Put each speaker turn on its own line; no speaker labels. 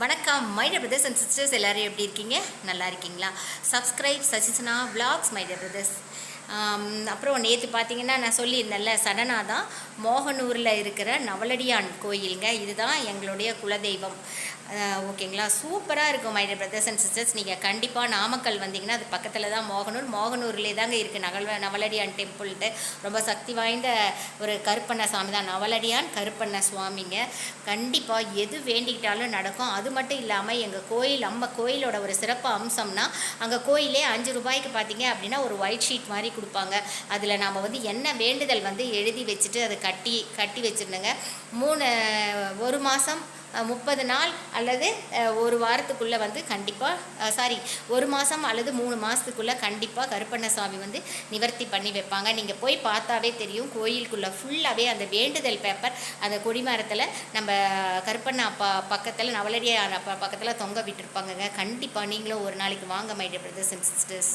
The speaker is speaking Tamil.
வணக்கம் my dear brothers and sisters, எல்லோரும் எப்படி இருக்கீங்க? நல்லா இருக்கீங்களா? Subscribe Sasisana vlogs my dear brothers. அப்புறம் நேற்று பார்த்தீங்கன்னா நான் சொல்லியிருந்தேன்ல, சடனாக தான் மோகனூரில் இருக்கிற நவலடியான் கோயிலுங்க. இதுதான் எங்களுடைய குலதெய்வம். ஓகேங்களா? சூப்பராக இருக்கும் my dear brothers and sisters. நீங்கள் கண்டிப்பாக நாமக்கல் வந்தீங்கன்னா அது பக்கத்தில் தான் மோகனூர்லேயே தாங்க இருக்குது நவலடியான் டெம்பிள்ட்டு. ரொம்ப சக்தி வாய்ந்த ஒரு கருப்பண்ண சாமி தான் நவலடியான் கருப்பண்ண சுவாமிங்க. கண்டிப்பாக எது வேண்டிக்கிட்டாலும் நடக்கும். அது மட்டும் இல்லாமல் எங்கள் கோயில் நம்ம கோயிலோட ஒரு சிறப்பு அம்சம்னா, அங்கே கோயிலே 5 ரூபாய்க்கு பார்த்தீங்க அப்படின்னா ஒரு ஒயிட் ஷீட் மாதிரி கொடுப்பாங்க. அதில் நாம் என்ன வேண்டுதல் எழுதி வச்சுட்டு அதை கட்டி வச்சுருந்தேங்க. 1 மாதம் 30 நாள் அல்லது 1 வாரத்துக்குள்ளே கண்டிப்பாக 1 மாதம் அல்லது 3 மாதத்துக்குள்ளே கண்டிப்பாக கருப்பண்ணசாமி நிவர்த்தி பண்ணி வைப்பாங்க. நீங்கள் போய் பார்த்தாவே தெரியும். கோயிலுக்குள்ளே ஃபுல்லாகவே அந்த வேண்டுதல் பேப்பர் அந்த கொடிமரத்தில் நம்ம கருப்பண்ண அப்பா பக்கத்தில் நவலடியார் அப்பா பக்கத்தில் தொங்க விட்டுருப்பாங்கங்க. கண்டிப்பாக நீங்களும் ஒரு நாளைக்கு வாங்க my dear brothers and sisters.